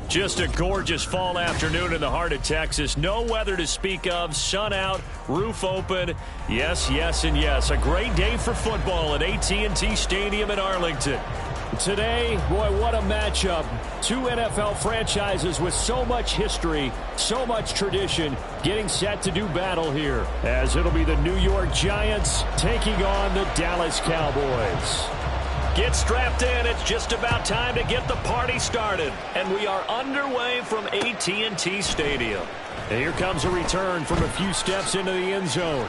Just a gorgeous fall afternoon in the heart of Texas. No weather to speak of. Sun out, roof open. Yes, yes, and yes. A great day for football at AT&T Stadium in Arlington. Today, boy, what a matchup. Two NFL franchises with so much history, so much tradition, getting set to do battle here, as it'll be the New York Giants taking on the Dallas Cowboys. Get strapped in. It's just about time to get the party started. And we are underway from AT&T Stadium. And here comes a return from a few steps into the end zone.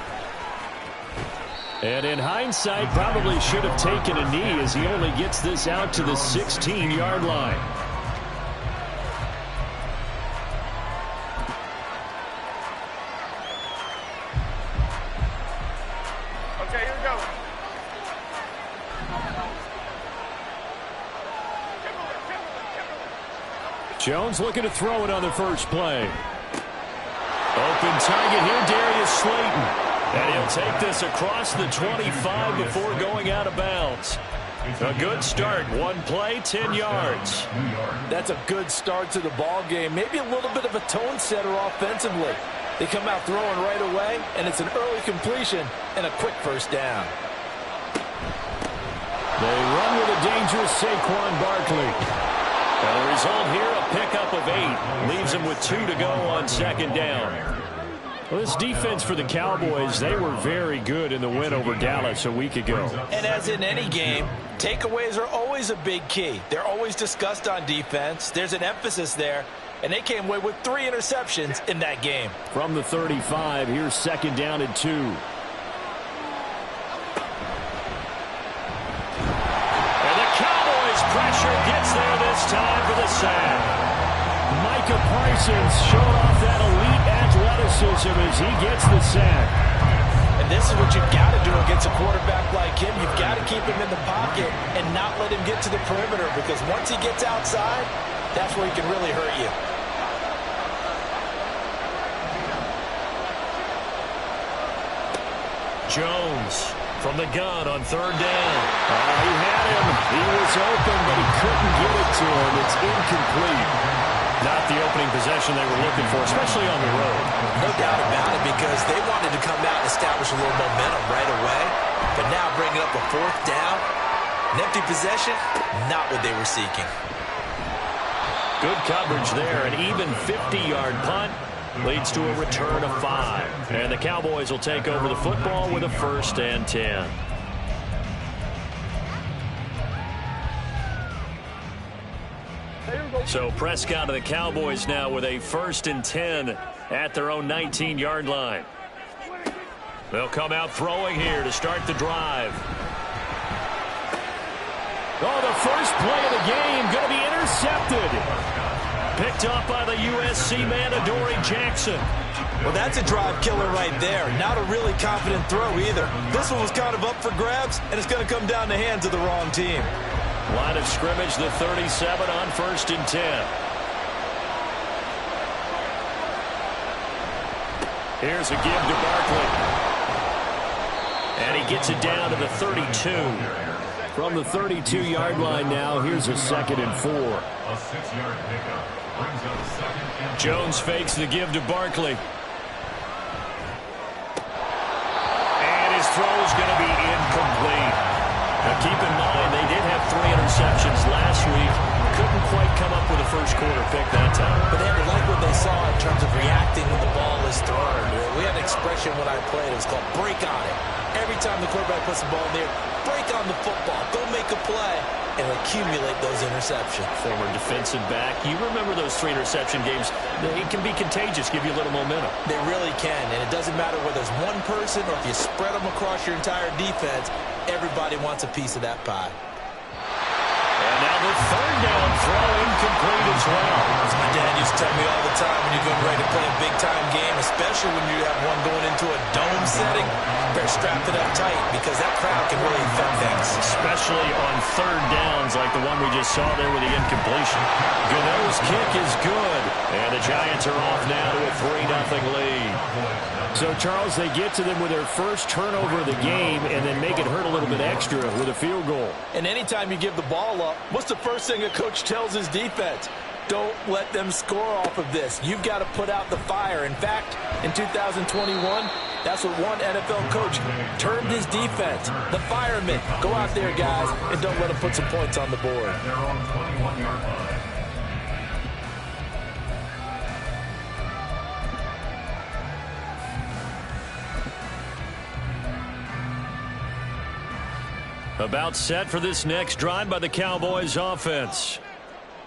And in hindsight, probably should have taken a knee as he only gets this out to the 16-yard line. Okay, here we go. Jones looking to throw it on the first play. Open target here, Darius Slayton. And he'll take this across the 25 before going out of bounds. A good start. One play, 10 yards. That's a good start to the ball game. Maybe a little bit of a tone setter offensively. They come out throwing right away, and it's an early completion and a quick first down. They run with a dangerous Saquon Barkley. And the result here, a pickup of 8. Leaves them with 2 to go on second down. Well, this defense for the Cowboys, they were very good in the win over Dallas a week ago. And as in any game, takeaways are always a big key. They're always discussed on defense. There's an emphasis there, and they came away with 3 interceptions in that game. From the 35, here's second down and 2. And the Cowboys pressure gets there this time for the sack. Micah Parsons showing off that elite athleticism as he gets the sack. And this is what you've got to do against a quarterback like him. You've got to keep him in the pocket and not let him get to the perimeter, because once he gets outside, that's where he can really hurt you. Jones from the gun on third down. He had him. He was open, but he couldn't get it to him. It's incomplete. Not the opening possession they were looking for, especially on the road. No doubt about it, because they wanted to come out and establish a little momentum right away. But now bringing up a fourth down, an empty possession, not what they were seeking. Good coverage there. An even 50-yard punt leads to a return of 5. And the Cowboys will take over the football with a 1st and 10. So Prescott and the Cowboys now with a 1st and 10 at their own 19-yard line. They'll come out throwing here to start the drive. Oh, the first play of the game going to be intercepted. Picked up by the USC man, Adoree Jackson. Well, that's a drive killer right there. Not a really confident throw either. This one was kind of up for grabs, and it's going to come down the hands of the wrong team. Line of scrimmage, the 37 on 1st and 10. Here's a give to Barkley. And he gets it down to the 32. From the 32-yard line now, here's a 2nd and 4. A 6-yard pickup brings up 2nd and 4. Jones fakes the give to Barkley. And his throw is going to be incomplete. Now keep in mind, they did have 3 interceptions last week. Couldn't quite come up with a first-quarter pick that time. But they had to like what they saw in terms of reacting when the ball is thrown. We had an expression when I played. It was called break on it. Every time the quarterback puts the ball in there, break on the football. Go make a play and accumulate those interceptions. Former defensive back. You remember those 3 interception games. It can be contagious, give you a little momentum. They really can, and it doesn't matter whether it's one person or if you spread them across your entire defense. Everybody wants a piece of that pie. And now the 3rd down throw incomplete as well. As my dad used to tell me all the time, when you're getting ready to play a big-time game, especially when you have one going into a dome setting, better strap it up tight because that crowd can really affect things. Especially on 3rd downs like the one we just saw there with the incompletion. Gano's kick is good. And the Giants are off now to a 3-0 lead. So, Charles, they get to them with their first turnover of the game and then make it hurt a little bit extra with a field goal. And anytime you give the ball up, what's the first thing a coach tells his defense? Don't let them score off of this. You've got to put out the fire. In fact, in 2021, that's what one NFL coach termed his defense. The firemen. Go out there, guys, and don't let them put some points on the board. Their own 21-yard line. About set for this next drive by the Cowboys offense.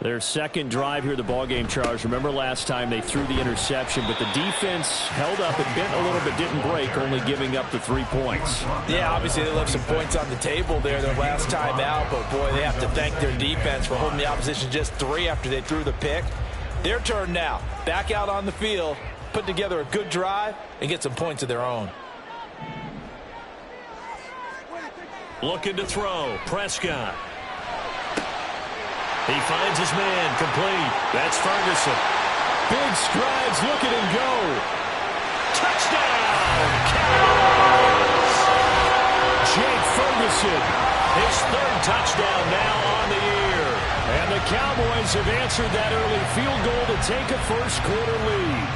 Their second drive here, the ballgame, Charles. Remember last time they threw the interception, but the defense held up and bent a little bit, didn't break, only giving up the 3 points. Yeah, obviously they left some points on the table there their last time out, but boy, they have to thank their defense for holding the opposition just 3 after they threw the pick. Their turn now. Back out on the field, put together a good drive, and get some points of their own. Looking to throw. Prescott. He finds his man. Complete. That's Ferguson. Big strides. Look at him go. Touchdown! Cowboys! Jake Ferguson. His 3rd touchdown now on the year. And the Cowboys have answered that early field goal to take a first-quarter lead.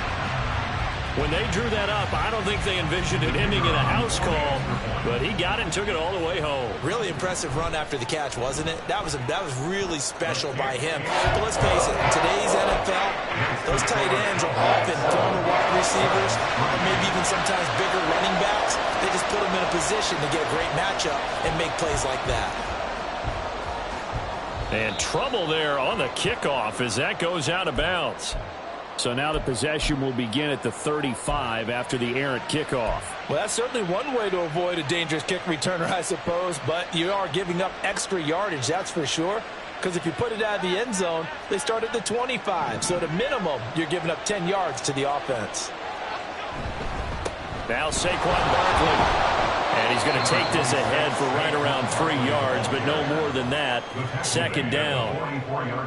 When they drew that up, I don't think they envisioned it ending in a house call, but he got it and took it all the way home. Really impressive run after the catch, wasn't it? That was really special by him. But let's face it, in today's NFL, those tight ends are often thrown to wide receivers, or maybe even sometimes bigger running backs. They just put them in a position to get a great matchup and make plays like that. And trouble there on the kickoff as that goes out of bounds. So now the possession will begin at the 35 after the errant kickoff. Well, that's certainly one way to avoid a dangerous kick returner, I suppose, but you are giving up extra yardage, that's for sure, because if you put it out of the end zone, they start at the 25. So at a minimum, you're giving up 10 yards to the offense. Now Saquon Barkley. And he's going to take this ahead for right around 3 yards, but no more than that. Second down.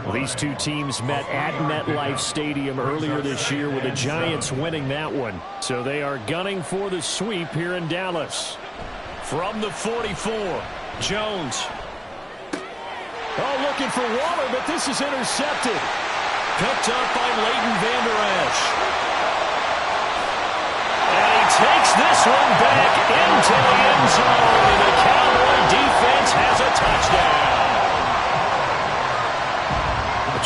Well, these two teams met at MetLife Stadium earlier this year with the Giants winning that one. So they are gunning for the sweep here in Dallas. From the 44, Jones. Oh, looking for Waller, but this is intercepted. Picked up by Leighton Vander Esch. Takes this one back into the end zone, and the Cowboy defense has a touchdown.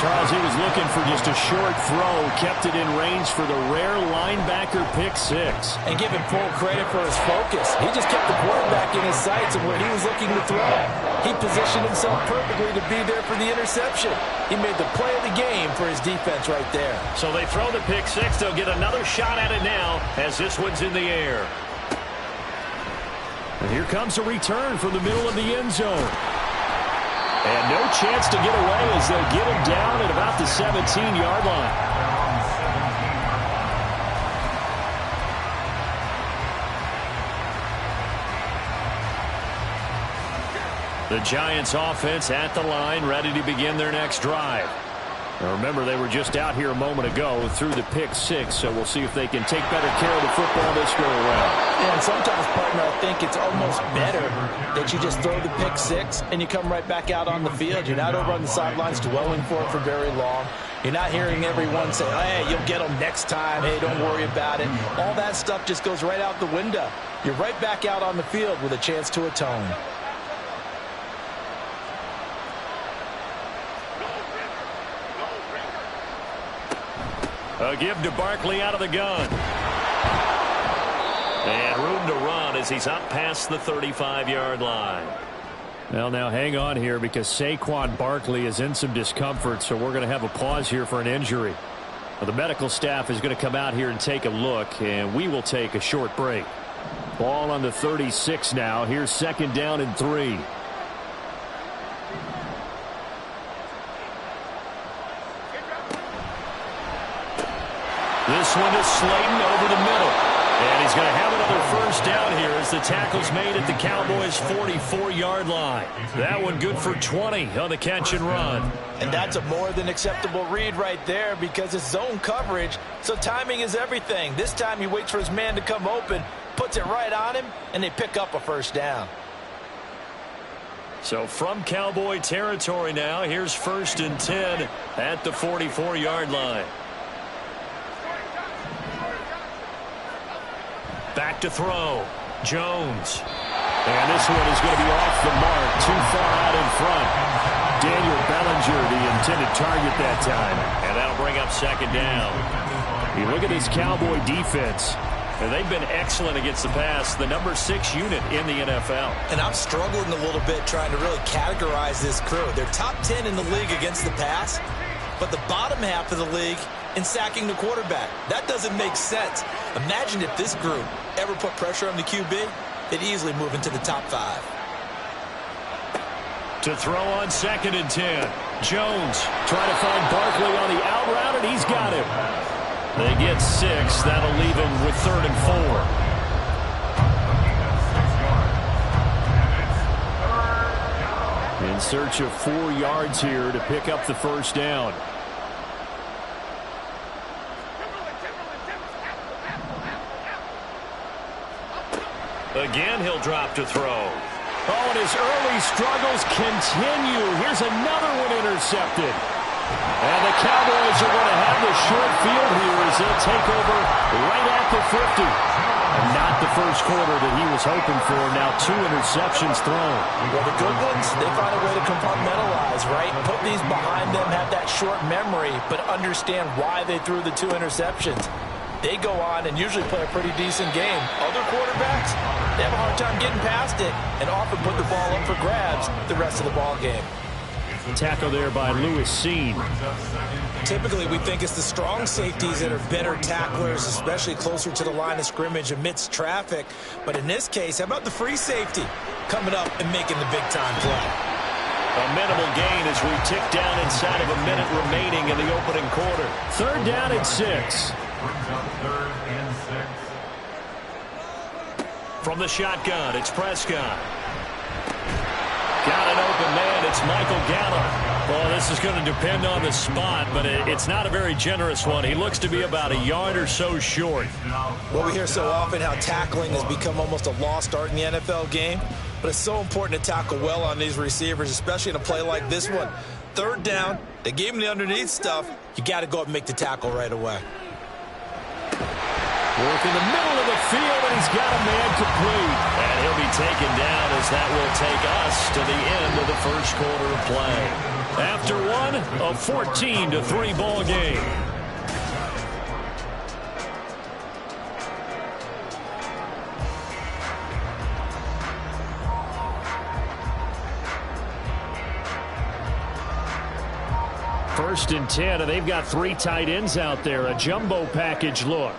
Charles, he was looking for just a short throw, kept it in range for the rare linebacker pick 6. And give him full credit for his focus. He just kept the quarterback in his sights and where he was looking to throw. He positioned himself perfectly to be there for the interception. He made the play of the game for his defense right there. So they throw the pick 6. They'll get another shot at it now as this one's in the air. And here comes a return from the middle of the end zone. And no chance to get away as they'll get him down at about the 17-yard line. The Giants offense at the line, ready to begin their next drive. Now remember, they were just out here a moment ago through the pick 6, so we'll see if they can take better care of the football this go around. Yeah, and sometimes, partner, I think it's almost better that you just throw the pick 6 and you come right back out on the field. You're not over on the sidelines dwelling for it for very long. You're not hearing everyone say, hey, you'll get them next time. Hey, don't worry about it. All that stuff just goes right out the window. You're right back out on the field with a chance to atone. A give to Barkley out of the gun. And room to run as he's up past the 35-yard line. Well, now hang on here because Saquon Barkley is in some discomfort, so we're going to have a pause here for an injury. Well, the medical staff is going to come out here and take a look, and we will take a short break. Ball on the 36 now. Here's second down and 3. This one is Slayton over the middle. And he's going to have another first down here as the tackle's made at the Cowboys' 44-yard line. That one good for 20 on the catch and run. And that's a more than acceptable read right there because it's zone coverage, so timing is everything. This time he waits for his man to come open, puts it right on him, and they pick up a first down. So from Cowboy territory now, here's 1st and 10 at the 44-yard line. Back to throw. Jones. And this one is going to be off the mark, too far out in front. Daniel Bellinger, the intended target that time. And that'll bring up 2nd down. You look at this Cowboy defense, and they've been excellent against the pass, the number 6 unit in the NFL. And I'm struggling a little bit trying to really categorize this crew. They're top 10 in the league against the pass, but the bottom half of the league in sacking the quarterback. That doesn't make sense. Imagine if this group ever put pressure on the QB, they'd easily move into the top 5. To throw on 2nd and 10. Jones trying to find Barkley on the out route, and he's got him. They get 6. That'll leave him with 3rd and 4. In search of 4 yards here to pick up the 1st down. Again, he'll drop to throw. Oh, and his early struggles continue. Here's another one intercepted. And the Cowboys are going to have the short field here as they'll take over right at the 50. And not the first quarter that he was hoping for. Now 2 interceptions thrown. Well, the good ones, they find a way to compartmentalize, right? Put these behind them, have that short memory, but understand why they threw the 2 interceptions. They go on and usually play a pretty decent game. Other quarterbacks, they have a hard time getting past it and often put the ball up for grabs the rest of the ball game. Tackle there by Lewis Seen. Typically, we think it's the strong safeties that are better tacklers, especially closer to the line of scrimmage amidst traffic. But in this case, how about the free safety coming up and making the big-time play? A minimal gain as we tick down inside of a minute remaining in the opening quarter. 3rd down and 6. Brings up 3rd and 6. From the shotgun, it's Prescott. Got an open man. It's Michael Gallup. Well, this is going to depend on the spot, but it's not a very generous one. He looks to be about a yard or so short. Well, we hear so often how tackling has become almost a lost art in the NFL game, but it's so important to tackle well on these receivers, especially in a play like this one. 3rd down, they gave him the underneath stuff. You got to go up and make the tackle right away. Work in the middle of the field, and he's got a man complete. And he'll be taken down as that will take us to the end of the first quarter of play. After one, a 14-3 ball game. First and 10, and they've got 3 tight ends out there. A jumbo package look.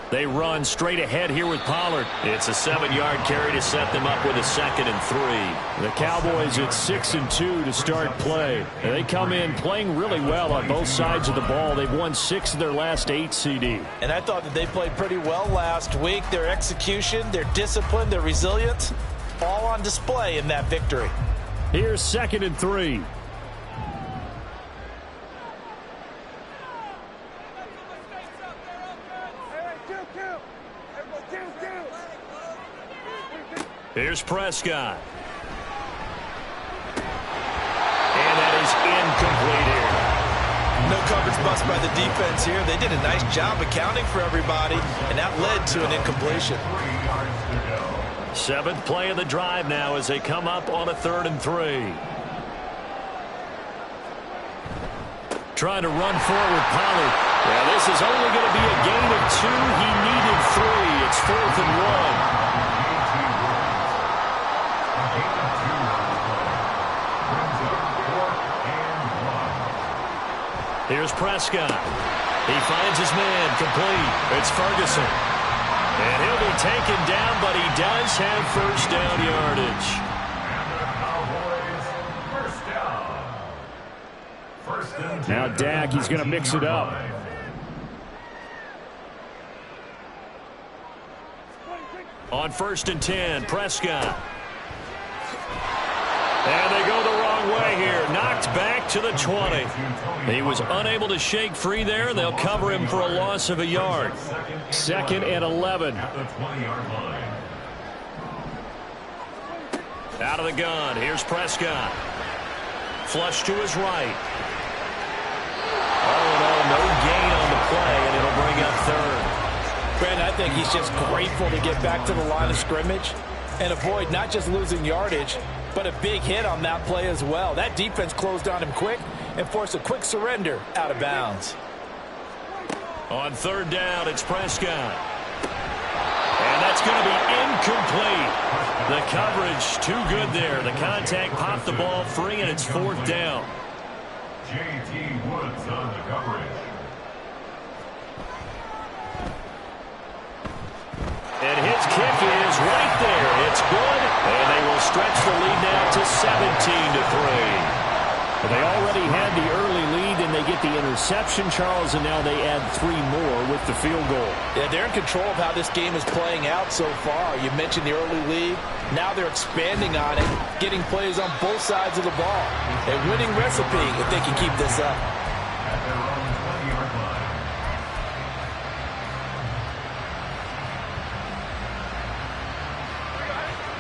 They run straight ahead here with Pollard. It's a 7-yard carry to set them up with a 2nd and 3. The Cowboys at 6 and 2 to start play. And they come in playing really well on both sides of the ball. They've won 6 of their last 8 CD. And I thought that they played pretty well last week. Their execution, their discipline, their resilience, all on display in that victory. Here's 2nd and 3. Here's Prescott. And that is incomplete here. No coverage bust by the defense here. They did a nice job accounting for everybody, and that led to an incompletion. 7th play of the drive now as they come up on a 3rd and 3. Trying to run forward with Pollard. Well, this is only going to be a gain of 2. He needed 3. It's 4th and 1. Here's Prescott. He finds his man complete. It's Ferguson. And he'll be taken down, but he does have 1st down yardage. And the Cowboys, 1st down. Now Dak, he's going to mix it up. On 1st and 10, Prescott. And they go the wrong way here. Knocked back to to the 20. He was unable to shake free there. They'll cover him for a loss of a yard. 2nd and 11. Out of the gun. Here's Prescott. Flush to his right. All in all, no gain on the play, and it'll bring up 3rd. Brandon, I think he's just grateful to get back to the line of scrimmage and avoid not just losing yardage, but a big hit on that play as well. That defense closed on him quick and forced a quick surrender out of bounds. On 3rd down, it's Prescott. And that's going to be incomplete. The coverage too good there. The contact popped the ball free, and it's 4th down. J.T. Woods on the coverage. And his kick is right there. It's good, and they will stretch the lead now to 17-3. They already had the early lead, and they get the interception, Charles, and now they add 3 more with the field goal. Yeah, they're in control of how this game is playing out so far. You mentioned the early lead. Now they're expanding on it, getting plays on both sides of the ball. A winning recipe if they can keep this up. At their own 20-yard line.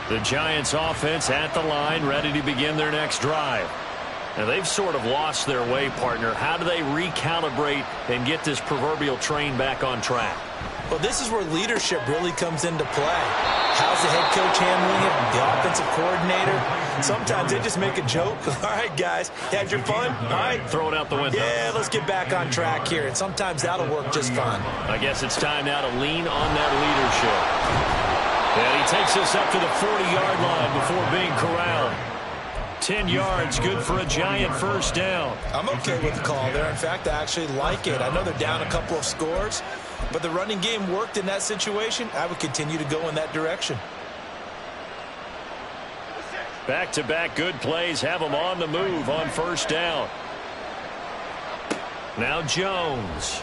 The Giants offense at the line, ready to begin their next drive. Now, they've sort of lost their way, partner. How do they recalibrate and get this proverbial train back on track? Well, this is where leadership really comes into play. How's the head coach handling it? The offensive coordinator? Sometimes they just make a joke. All right, guys, had your fun? All right. Throw it out the window. Yeah, let's get back on track here. And sometimes that'll work just fine. I guess it's time now to lean on that leadership. And he takes us up to the 40-yard line before being corralled. 10 yards, good for a Giant first down. I'm okay with the call there. In fact, I actually like it. I know they're down a couple of scores, but the running game worked in that situation. I would continue to go in that direction. Back-to-back good plays have them on the move on first down. Now Jones.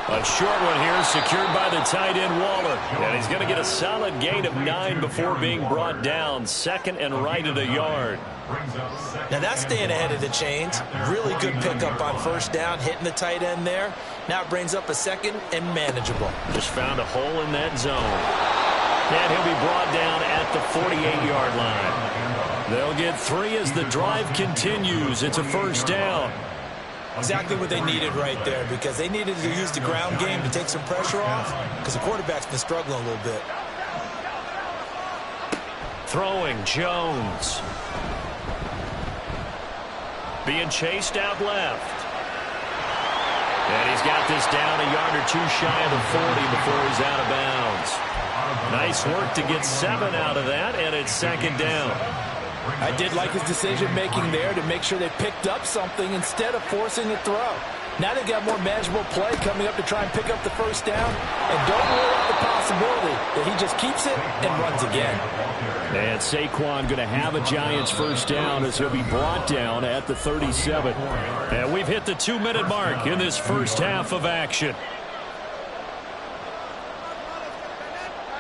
A short one here, secured by the tight end Waller. And he's going to get a solid gain of 9 before being brought down. 2nd and right at a yard. Now that's staying ahead of the chains. Really good pickup on first down, hitting the tight end there. Now it brings up a 2nd and manageable. Just found a hole in that zone. And he'll be brought down at the 48-yard line. They'll get 3 as the drive continues. It's a first down. Exactly what they needed right there, because they needed to use the ground game to take some pressure off, because the quarterback's been struggling a little bit. Throwing Jones. Being chased out left. And he's got this down a yard or 2 shy of the 40 before he's out of bounds. Nice work to get 7 out of that, and it's 2nd down. I did like his decision-making there to make sure they picked up something instead of forcing a throw. Now they've got more manageable play coming up to try and pick up the first down. And don't rule out the possibility that he just keeps it and runs again. And Saquon going to have a Giants first down as he'll be brought down at the 37. And we've hit the 2-minute mark in this first half of action.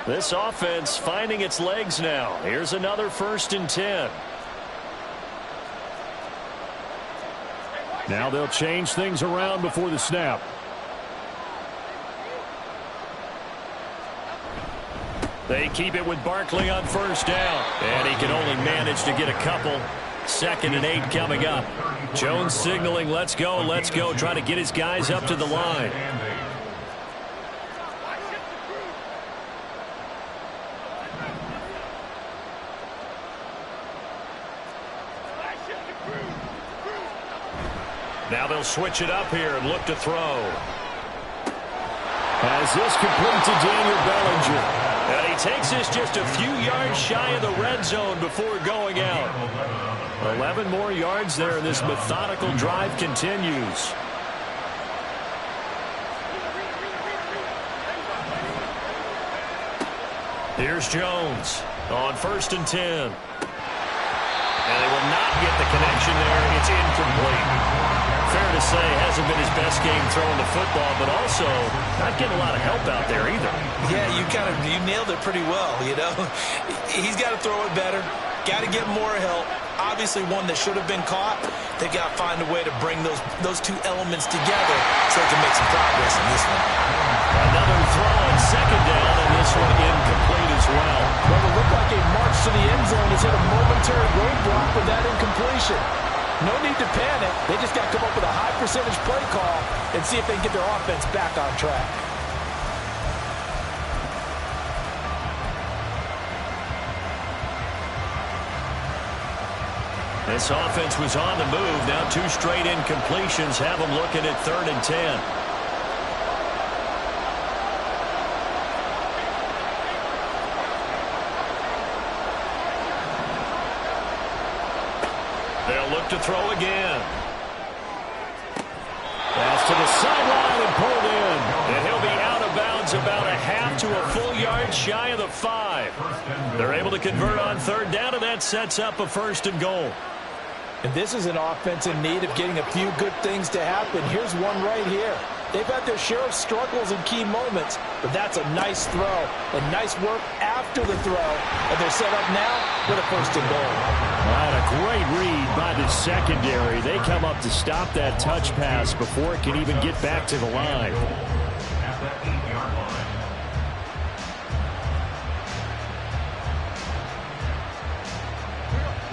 This offense finding its legs now. Here's another 1st and 10. Now they'll change things around before the snap. They keep it with Barkley on first down. And he can only manage to get a couple. 2nd and 8 coming up. Jones signaling, let's go, trying to get his guys up to the line. Now they'll switch it up here and look to throw. As this complete to Daniel Bellinger. And he takes this just a few yards shy of the red zone before going out. 11 more yards there, and this methodical drive continues. Here's Jones on 1st and 10. And they will not get the connection there. It's incomplete. Fair to say, hasn't been his best game throwing the football, but also not getting a lot of help out there either. Yeah, you nailed it pretty well, you know. He's got to throw it better, got to get more help. Obviously one that should have been caught. They got to find a way to bring those two elements together so they can make some progress in this one. Another throw on second down, and this one incomplete as well. Well, it looked like a march to the end zone has hit a momentary roadblock with that incompletion. No need to panic. They just got to come up with a high percentage play call and see if they can get their offense back on track. This offense was on the move. Now 2 straight incompletions have them looking at 3rd and 10. They'll look to throw again. Pass to the sideline and pulled in. And he'll be out of bounds about a half to a full yard shy of the 5. They're able to convert on 3rd down, and that sets up a 1st and goal. And this is an offense in need of getting a few good things to happen. Here's one right here. They've had their share of struggles in key moments, but that's a nice throw and nice work after the throw. And they're set up now with a 1st and goal. Right, a great read by the secondary. They come up to stop that touch pass before it can even get back to the line. At the 8-yard line.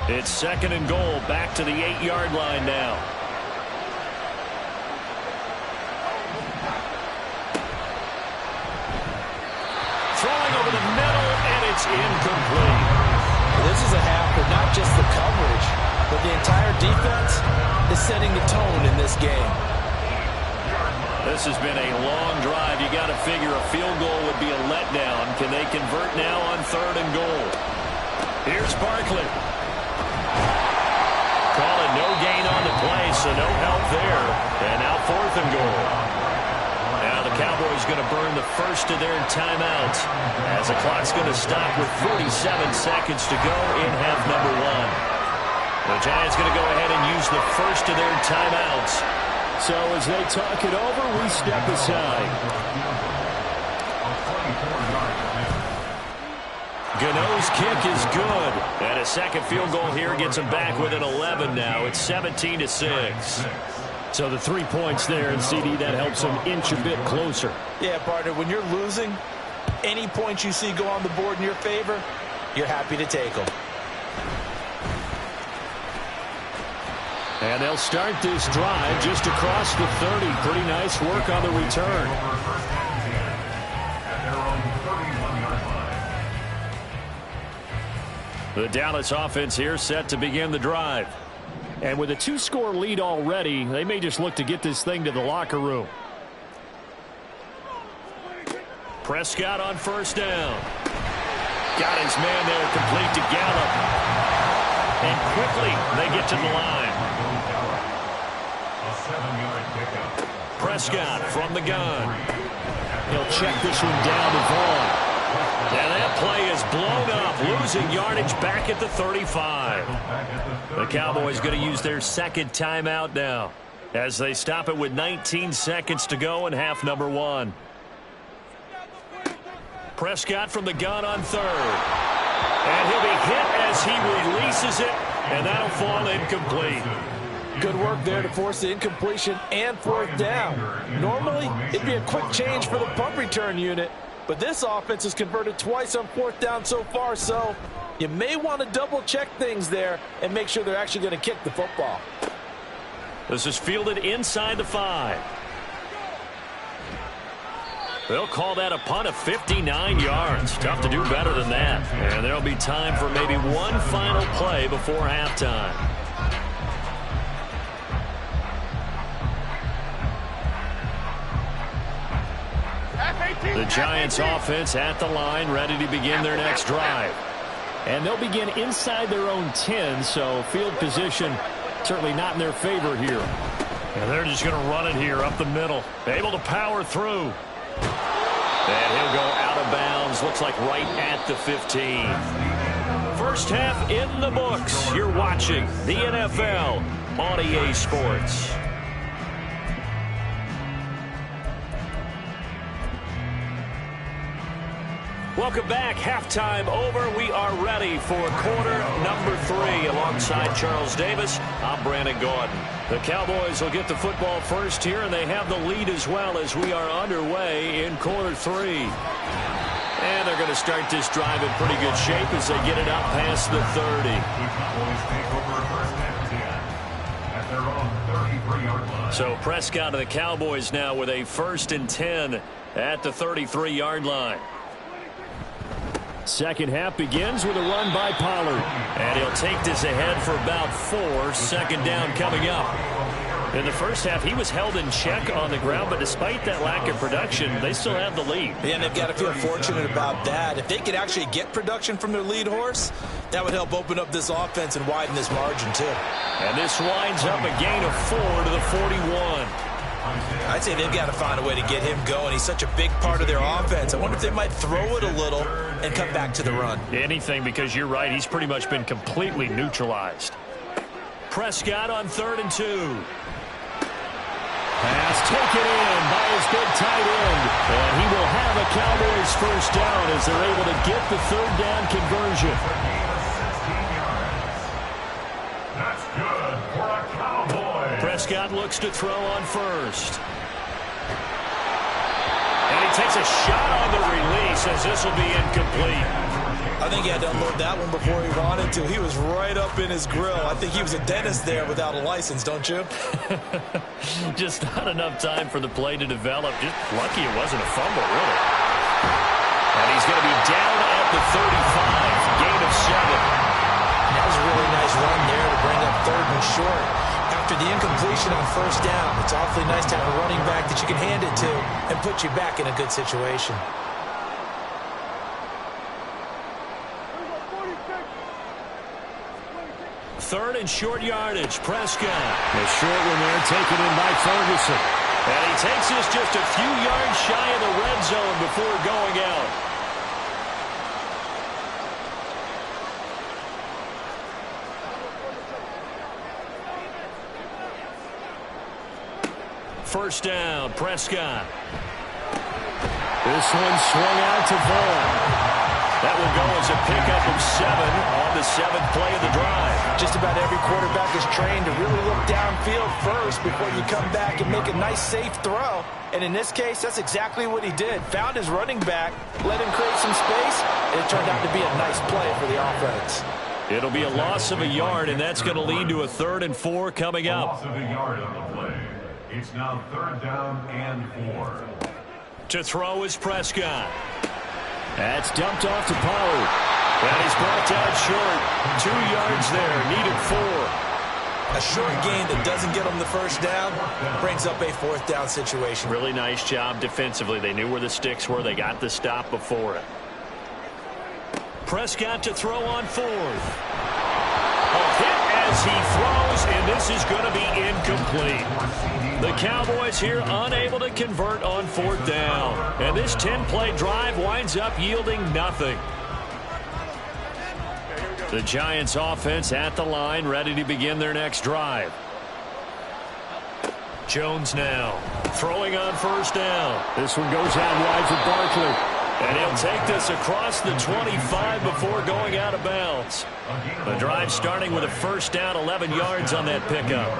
It's 2nd and goal, back to the 8-yard line now. Throwing over the middle, and it's incomplete. This is a half where not just the coverage, but the entire defense is setting the tone in this game. This has been a long drive. You got to figure a field goal would be a letdown. Can they convert now on 3rd and goal? Here's Barkley. Calling no gain on the play, so no help there. And now 4th and goal. Now the Cowboys going to burn the first of their timeouts as the clock's going to stop with 47 seconds to go in half number 1. The Giants going to go ahead and use the first of their timeouts. So as they talk it over, we step aside. Gano's kick is good. And a second field goal here gets them back within 11 now. It's 17-6. So the 3 points there, and CD, that helps them inch a bit closer. Yeah, partner, when you're losing, any points you see go on the board in your favor, you're happy to take them. And they'll start this drive just across the 30. Pretty nice work on the return. The Dallas offense here set to begin the drive. And with a 2-score lead already, they may just look to get this thing to the locker room. Prescott on 1st down. Got his man there complete to Gallup. And quickly they get to the line. A 7-yard pickup. Prescott from the gun. He'll check this one down to Vaughn. And that play is blown up, losing yardage back at the 35. The Cowboys going to use their 2nd timeout now as they stop it with 19 seconds to go in half number 1. Prescott from the gun on 3rd. And he'll be hit as he releases it, and that'll fall incomplete. Good work there to force the incompletion and 4th down. Normally, it'd be a quick change for the punt return unit, but this offense has converted twice on 4th down so far, so you may want to double-check things there and make sure they're actually going to kick the football. This is fielded inside the 5. They'll call that a punt of 59 yards. Tough to do better than that. And there'll be time for maybe one final play before halftime. The Giants offense at the line, ready to begin their next drive. And they'll begin inside their own 10, so field position certainly not in their favor here. And they're just going to run it here up the middle. Able to power through. And he'll go out of bounds, looks like right at the 15. First half in the books. You're watching the NFL on EA Sports. Welcome back. Halftime over. We are ready for quarter number 3. Alongside Charles Davis, I'm Brandon Gordon. The Cowboys will get the football first here, and they have the lead as well as we are underway in quarter 3. And they're going to start this drive in pretty good shape as they get it up past the 30. The Cowboys take over first and 10 at their own 33-yard line. So Prescott of the Cowboys now with a 1st and 10 at the 33-yard line. Second half begins with a run by Pollard. And he'll take this ahead for about 4. 2nd down coming up. In the first half, he was held in check on the ground, but despite that lack of production, they still have the lead. Yeah, and they've got to feel fortunate about that. If they could actually get production from their lead horse, that would help open up this offense and widen this margin, too. And this winds up a gain of 4 to the 41. I'd say they've got to find a way to get him going. He's such a big part of their offense. I wonder if they might throw it a little and come back to the run. Anything, because you're right. He's pretty much been completely neutralized. Prescott on 3rd and 2. Pass taken in by his big tight end. And he will have a Cowboys 1st down as they're able to get the 3rd down conversion. That's good for a Cowboy. Prescott looks to throw on 1st. And he takes a shot on the release as this will be incomplete. I think he had to unload that one before he wanted to. He was right up in his grill. I think he was a dentist there without a license, don't you? Just not enough time for the play to develop. Just lucky it wasn't a fumble, really. And he's going to be down at the 35. Gain of 7. That was a really nice run there to bring up 3rd and short. After the incompletion on 1st down, it's awfully nice to have a running back that you can hand it to and put you back in a good situation. Third and short yardage. Prescott. The short one there taken in by Ferguson. And he takes this just a few yards shy of the red zone before going out. First down, Prescott. This one swung out to Vaughn. That will go as a pickup of 7 on the 7th play of the drive. Just about every quarterback is trained to really look downfield first before you come back and make a nice, safe throw. And in this case, that's exactly what he did. Found his running back, let him create some space, and it turned out to be a nice play for the offense. It'll be a loss of a yard, and that's going to lead to a 3rd and 4 coming up. Loss of a yard on the play. It's now 3rd down and 4. To throw is Prescott. That's dumped off to Pollard. And he's brought down short. 2 yards there. Needed 4. A short gain that doesn't get them the 1st down brings up a 4th down situation. Really nice job defensively. They knew where the sticks were. They got the stop before it. Prescott to throw on 4th. A hit as he throws, and this is going to be incomplete. The Cowboys here unable to convert on 4th down. And this 10-play drive winds up yielding nothing. The Giants offense at the line, ready to begin their next drive. Jones now throwing on 1st down. This one goes out wide for Barkley. And he'll take this across the 25 before going out of bounds. The drive starting with a 1st down, 11 yards on that pickup.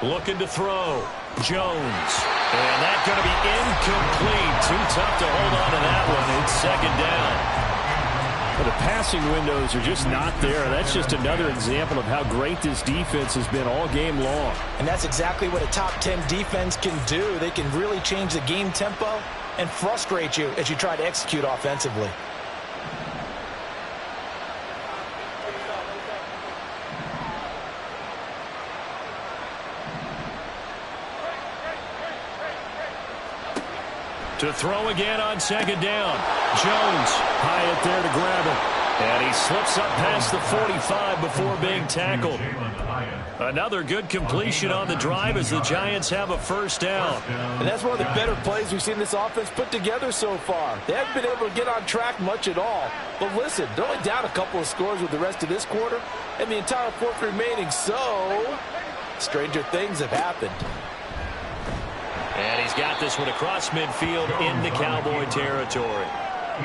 Looking to throw. Jones. And that's going to be incomplete. Too tough to hold on to that one. It's 2nd down. Well, the passing windows are just not there. That's just another example of how great this defense has been all game long. And that's exactly what a top 10 defense can do. They can really change the game tempo and frustrate you as you try to execute offensively. To throw again on 2nd down. Jones high up there to grab it. And he slips up past the 45 before being tackled. Another good completion on the drive as the Giants have a 1st down. And that's one of the better plays we've seen this offense put together so far. They haven't been able to get on track much at all. But listen, they're only down a couple of scores with the rest of this quarter and the entire 4th remaining. So, stranger things have happened. And he's got this one across midfield into Cowboy territory.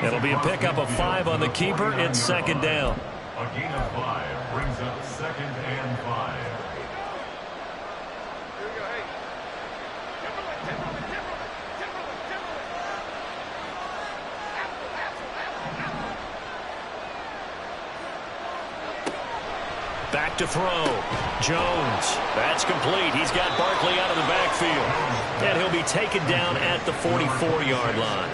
It'll be a pickup of 5 on the keeper. It's second down. A gain of 5 brings up 2nd and 5. Back to throw. Jones. That's complete. He's got Barkley out of the backfield. And he'll be taken down at the 44-yard line.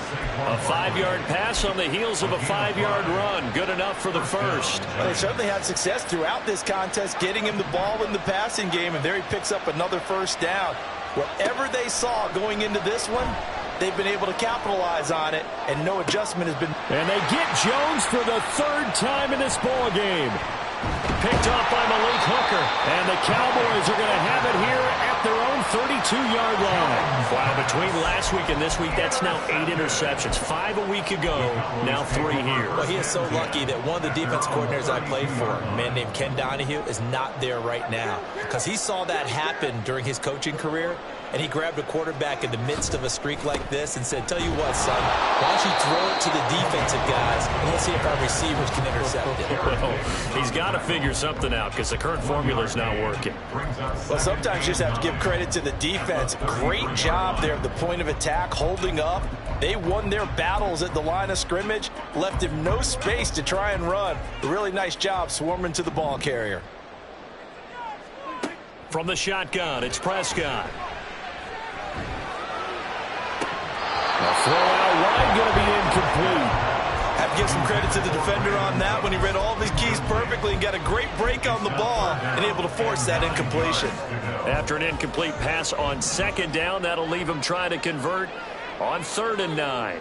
A 5-yard pass on the heels of a 5-yard run. Good enough for the first. Well, they certainly had success throughout this contest, getting him the ball in the passing game, and there he picks up another first down. Whatever they saw going into this one, they've been able to capitalize on it, and no adjustment has been. And they get Jones for the 3rd time in this ball game. Picked off by Malik Hooker. And the Cowboys are going to have it here at their own 32-yard line. Wow, between last week and this week, that's now 8 interceptions. 5 a week ago, now 3 here. Well, he is so lucky that one of the defense coordinators I played for, a man named Ken Donahue, is not there right now. Because he saw that happen during his coaching career, and he grabbed a quarterback in the midst of a streak like this and said, tell you what, son, why don't you throw it to the defensive guys, and let's see if our receivers can intercept it. Well, he's got to figure something out because the current formula is not working. Well, sometimes you just have to give credit to the defense. Great job there at the point of attack, holding up. They won their battles at the line of scrimmage, left him no space to try and run. A really nice job swarming to the ball carrier. From the shotgun, it's Prescott. The throw out wide going to be incomplete. Have to give some credit to the defender on that when he read all of his keys perfectly and got a great break on the ball and able to force that incompletion. After an incomplete pass on 2nd down, that'll leave him trying to convert on 3rd and 9.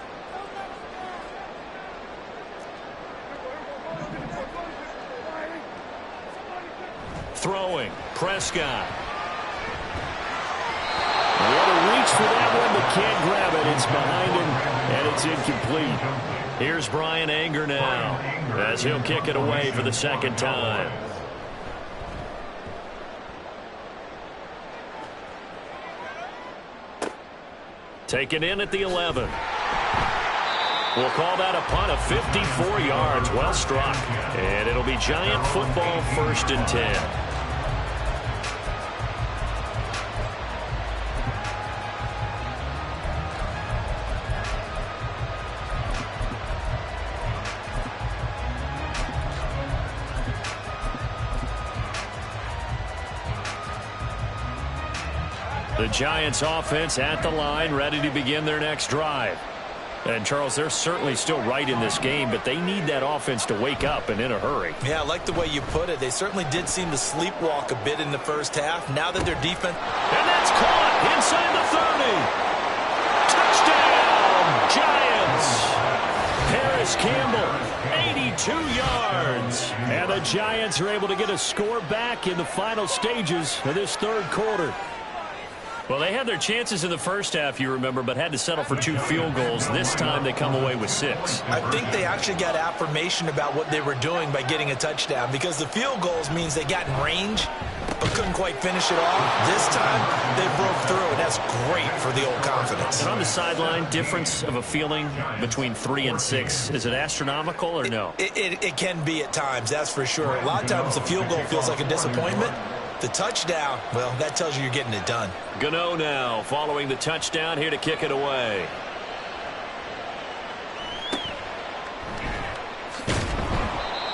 Throwing, Prescott. What a reach for that one, but can't grab it. It's behind him, and it's incomplete. Here's Brian Anger now as he'll kick it away for the 2nd time. Taken in at the 11. We'll call that a punt of 54 yards. Well struck. And it'll be Giant football, 1st and 10. The Giants offense at the line, ready to begin their next drive. And, Charles, they're certainly still right in this game, but they need that offense to wake up and in a hurry. Yeah, I like the way you put it. They certainly did seem to sleepwalk a bit in the first half. Now that their defense... And that's caught inside the 30. Touchdown, Giants. Paris Campbell, 82 yards. And the Giants are able to get a score back in the final stages of this 3rd quarter. Well, they had their chances in the first half, you remember, but had to settle for 2 field goals. This time they come away with 6. I think they actually got affirmation about what they were doing by getting a touchdown, because the field goals means they got in range but couldn't quite finish it off. This time they broke through, and that's great for the old confidence. And on the sideline, difference of a feeling between 3 and 6, is it astronomical or no? It can be at times, that's for sure. A lot of times the field goal feels like a disappointment. The touchdown, well, that tells you you're getting it done. Gano now following the touchdown, here to kick it away.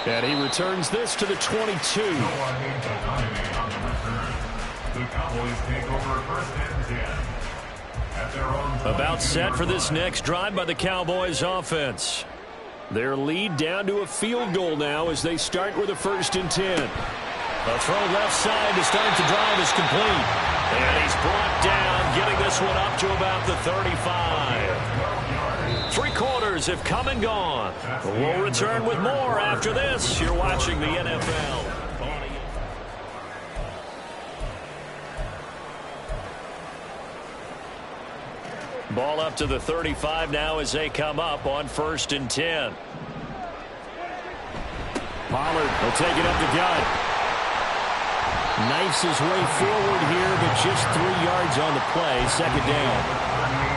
And he returns this to the 22. The Cowboys take over 1st and 10. At their own About set for this next drive by the Cowboys offense. Their lead down to a field goal now as they start with a 1st and 10. The throw left side to start the drive is complete. And he's brought down, getting this one up to about the 35. 3 quarters have come and gone. We'll return with more after this. You're watching the NFL. Ball up to the 35 now as they come up on 1st and 10. Pollard will take it up the gut. Knifes his way forward here, but just 3 yards on the play. Second down.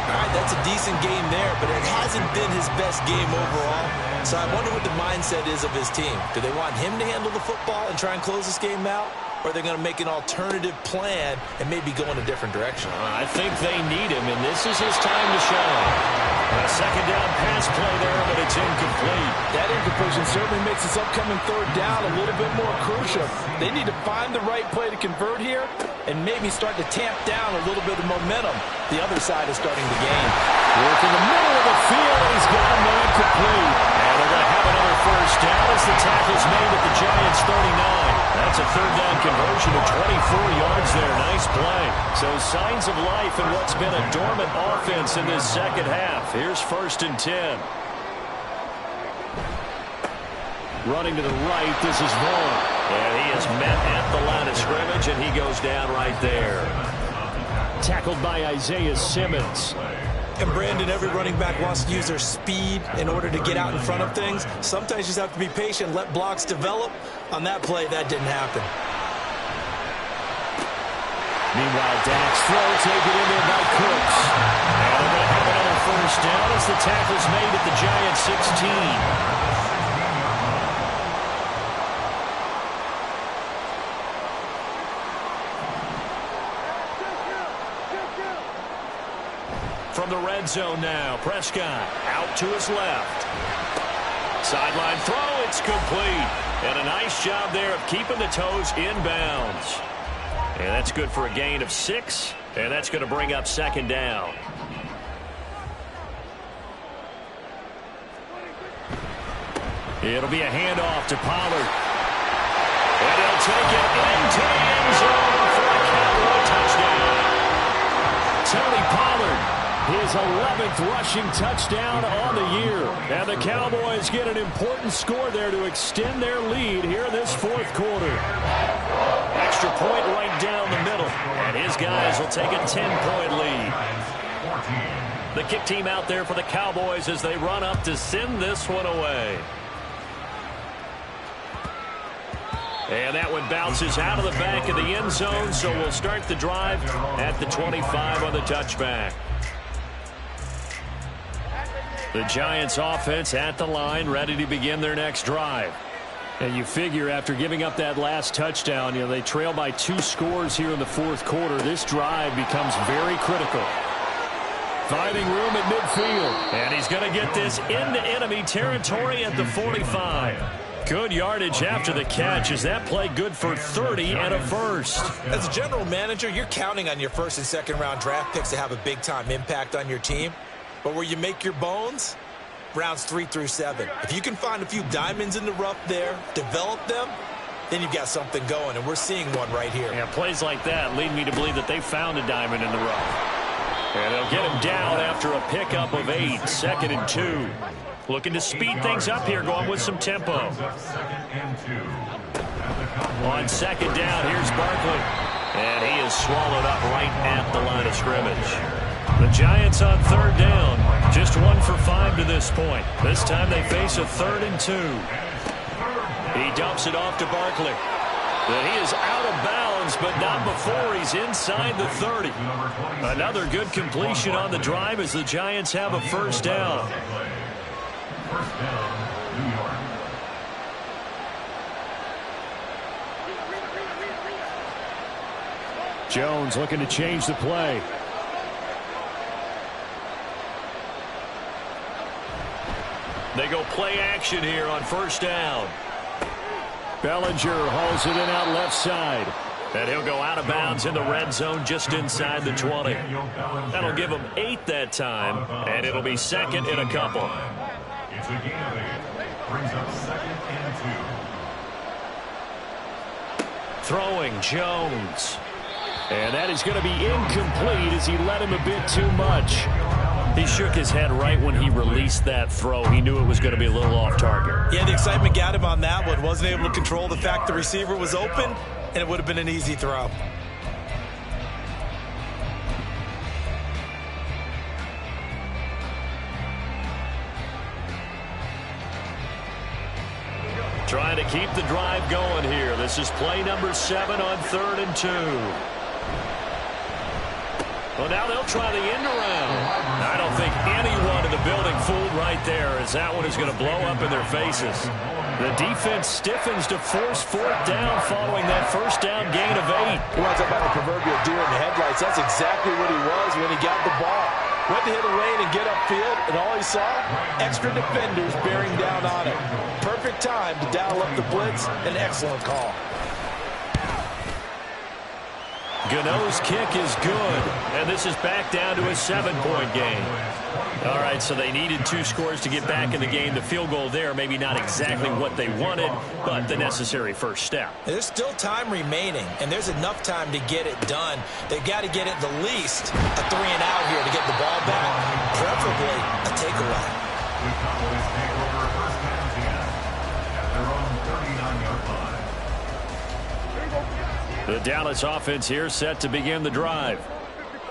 All right, that's a decent game there, but it hasn't been his best game overall. So I wonder what the mindset is of his team. Do they want him to handle the football and try and close this game out? Or are they going to make an alternative plan and maybe go in a different direction? I think they need him, and this is his time to shine. A second down pass play there, but it's incomplete. That incompletion certainly makes this upcoming third down a little bit more crucial. They need to find the right play to convert here and maybe start to tamp down a little bit of momentum. The other side is starting to gain. Work in the middle of the field, and he's got a man complete. And they're going to have another first down as the tackle's made at the Giants' 39. That's a third down conversion of 24 yards there. Nice play. So signs of life in what's been a dormant offense in this second half. Here's 1st and 10. Running to the right, this is Vaughn. And he is met at the line of scrimmage, and he goes down right there. Tackled by Isaiah Simmons. And Brandon, every running back wants to use their speed in order to get out in front of things. Sometimes you just have to be patient, let blocks develop. On that play, that didn't happen. Meanwhile, Dak's throw taken in there by Cooks. And they're going to have another first down as the tackle's made at the Giants' 16. From the red zone now, Prescott out to his left. Sideline throw, it's complete. And a nice job there of keeping the toes inbounds. And that's good for a gain of 6. And that's going to bring up second down. It'll be a handoff to Pollard. And he'll take it into the end zone for a Cowboy touchdown. Tony Pollard, his 11th rushing touchdown on the year. And the Cowboys get an important score there to extend their lead here in this fourth quarter. Extra point right down the middle. And his guys will take a 10-point lead. The kick team out there for the Cowboys as they run up to send this one away. And that one bounces out of the back of the end zone, so we'll start the drive at the 25 on the touchback. The Giants offense at the line, ready to begin their next drive. And you figure after giving up that last touchdown, they trail by 2 scores here in the fourth quarter. This drive becomes very critical. Finding room at midfield. And he's going to get this into enemy territory at the 45. Good yardage after the catch. Is that play good for 30 and a first? As a general manager, you're counting on your first and second round draft picks to have a big-time impact on your team. But where you make your bones, rounds 3 through 7. If you can find a few diamonds in the rough there, develop them, then you've got something going, and we're seeing one right here. Yeah, plays like that lead me to believe that they found a diamond in the rough. And they'll get him down after a pickup of 8, 2nd and 2. Looking to speed things up here, going with some tempo. On second down, here's Barkley. And he is swallowed up right at the line of scrimmage. The Giants on third down, just 1 for 5 to this point. This time they face a 3rd and 2. He dumps it off to Barkley. But he is out of bounds, but not before he's inside the 30. Another good completion on the drive as the Giants have a first down. First down, New York. Jones looking to change the play. They go play action here on first down. Bellinger hauls it in out left side. And he'll go out of bounds in the red zone just inside the 20. That'll give him 8 that time, and it'll be 2nd and a couple. It's a gain of 8. Brings up 2nd and 2. Throwing Jones. And that is going to be incomplete as he let him a bit too much. He shook his head right when he released that throw. He knew it was going to be a little off target. Yeah, the excitement got him on that one. Wasn't able to control the fact the receiver was open, and it would have been an easy throw. Trying trying to keep the drive going here. This is play number 7 on 3rd and 2. Well, now they'll try the end around. I don't think anyone in the building fooled right there, as that one is going to blow up in their faces. The defense stiffens to force 4th down following that first down gain of 8. He winds up on the proverbial deer in the headlights. That's exactly what he was when he got the ball. Went to hit a lane and get upfield, and all he saw, extra defenders bearing down on him. Perfect time to dial up the blitz. An excellent call. Gano's kick is good, and this is back down to a 7-point game. All right, so they needed 2 scores to get back in the game. The field goal there, maybe not exactly what they wanted, but the necessary first step. There's still time remaining, and there's enough time to get it done. They've got to get at the least a 3-and-out here to get the ball back, preferably a takeaway. The Cowboys take over first and 10 at their own 39-yard line. The Dallas offense here set to begin the drive.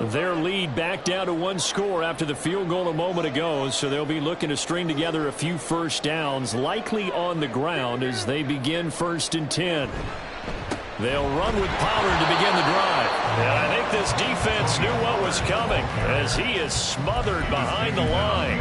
Their lead back down to 1 score after the field goal a moment ago, so they'll be looking to string together a few first downs, likely on the ground as they begin 1st and 10. They'll run with Pollard to begin the drive. And I think this defense knew what was coming as he is smothered behind the line.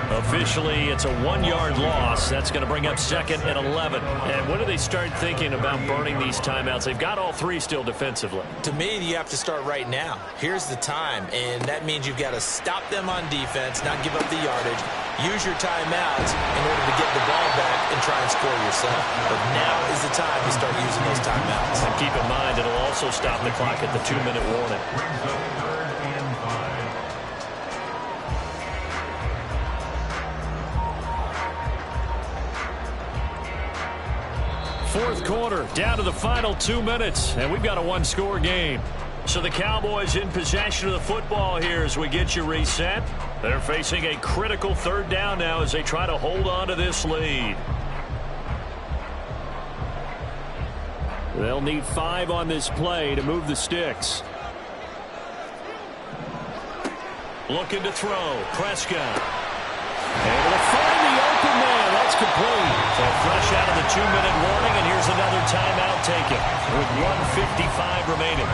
Officially, it's a 1-yard loss. That's going to bring up 2nd and 11. And when do they start thinking about burning these timeouts? They've got all 3 still defensively. To me, you have to start right now. Here's the time, and that means you've got to stop them on defense, not give up the yardage, use your timeouts in order to get the ball back and try and score yourself. But now is the time to start using those timeouts. And keep in mind, it'll also stop the clock at the 2-minute warning. Brings up 3rd and 5. Fourth quarter, down to the final 2 minutes, and we've got a 1-score game. So the Cowboys in possession of the football here as we get you reset. They're facing a critical 3rd down now as they try to hold on to this lead. They'll need 5 on this play to move the sticks. Looking to throw. Prescott. Able to find the open man. That's complete. So fresh out of the 2-minute warning, and here's another timeout taken with 1:55 remaining.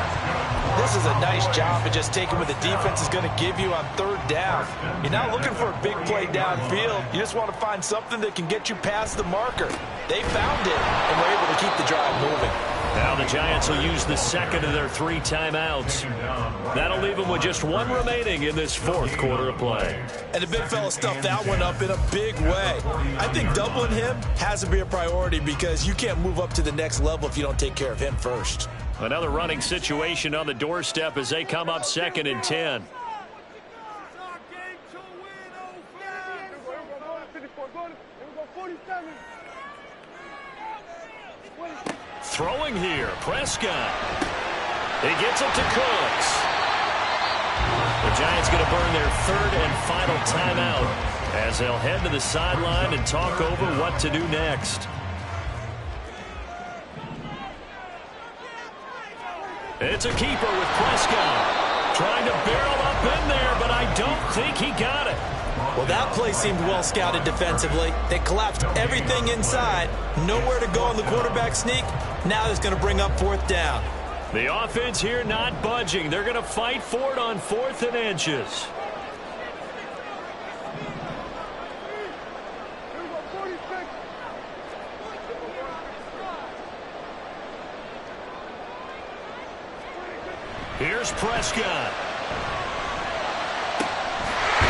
This is a nice job of just taking what the defense is going to give you on 3rd down. You're not looking for a big play downfield. You just want to find something that can get you past the marker. They found it, and were able to keep the drive moving. Now the Giants will use the 2nd of their 3 timeouts. That'll leave them with just 1 remaining in this 4th quarter of play. And the big fella stuffed that one up in a big way. I think doubling him has to be a priority because you can't move up to the next level if you don't take care of him first. Another running situation on the doorstep as they come up 2nd and 10. Throwing here, Prescott. He gets it to Cooks. The Giants going to burn their 3rd and final timeout as they'll head to the sideline and talk over what to do next. It's a keeper with Prescott. Trying to barrel up in there, but I don't think he got it. Well, that play seemed well scouted defensively. They collapsed everything inside. Nowhere to go on the quarterback sneak. Now it's going to bring up 4th down. The offense here not budging. They're going to fight for it on 4th and inches. Here's Prescott.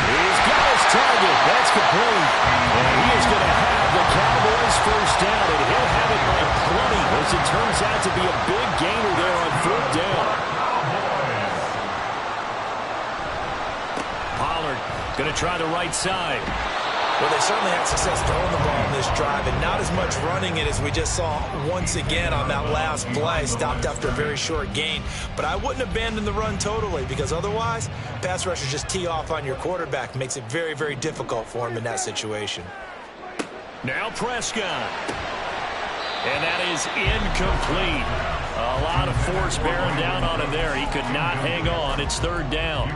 He's got his target. That's complete. And he is going to have the Cowboys first down, and he'll have it by plenty as it turns out to be a big gainer there on 4th down. Pollard going to try the right side. Well, they certainly had success throwing the ball in this drive, and not as much running it as we just saw once again on that last play. Stopped after a very short gain. But I wouldn't abandon the run totally, because otherwise, pass rushers just tee off on your quarterback. Makes it very, very difficult for him in that situation. Now Prescott. And that is incomplete. A lot of force bearing down on him there. He could not hang on. It's 3rd down.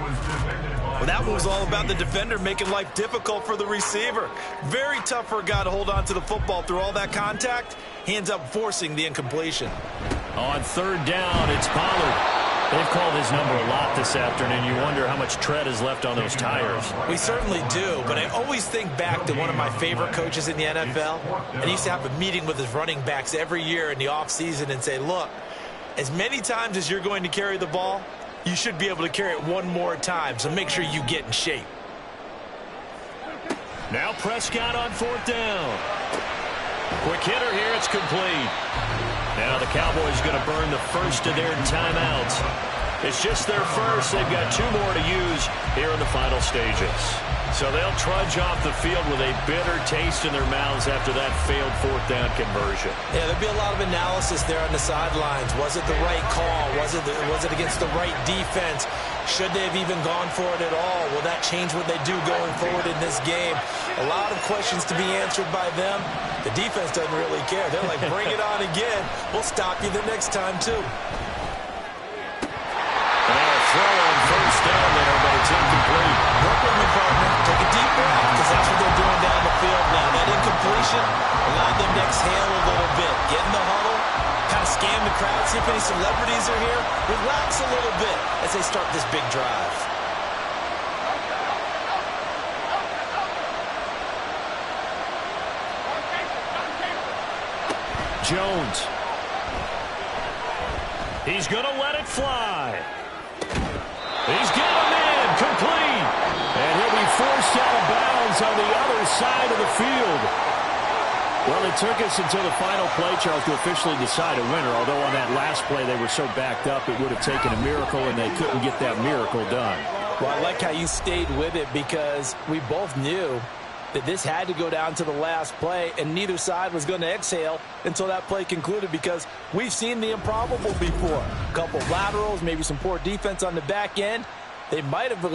Well, that was all about the defender making life difficult for the receiver. Very tough for a guy to hold on to the football through all that contact. He ends up forcing the incompletion. On third down, it's Pollard. They've called his number a lot this afternoon. You wonder how much tread is left on those tires. We certainly do, but I always think back to one of my favorite coaches in the NFL. And he used to have a meeting with his running backs every year in the offseason and say, look, as many times as you're going to carry the ball, you should be able to carry it one more time, so make sure you get in shape. Now Prescott on fourth down. Quick hitter here, it's complete. Now the Cowboys going to burn the first of their timeouts. It's just their first. They've got 2 more to use here in the final stages. So they'll trudge off the field with a bitter taste in their mouths after that failed fourth down conversion. Yeah, there'll be a lot of analysis there on the sidelines. Was it the right call? Was it against the right defense? Should they have even gone for it at all? Will that change what they do going forward in this game? A lot of questions to be answered by them. The defense doesn't really care. They're like, bring it on again. We'll stop you the next time, too. Throw on first down there, but it's incomplete. Work with me, partner. Take a deep breath, because that's what they're doing down the field now. That incompletion allowed them to exhale a little bit. Get in the huddle, kind of scan the crowd, see if any celebrities are here. Relax a little bit as they start this big drive. Jones. He's going to let it fly. He's got him in, complete. And he'll be forced out of bounds on the other side of the field. Well, it took us until the final play, Charles, to officially decide a winner. Although on that last play they were so backed up, it would have taken a miracle, and they couldn't get that miracle done. Well, I like how you stayed with it, because we both knew that this had to go down to the last play, and neither side was going to exhale until that play concluded, because we've seen the improbable before. A couple laterals, maybe some poor defense on the back end. They might have gone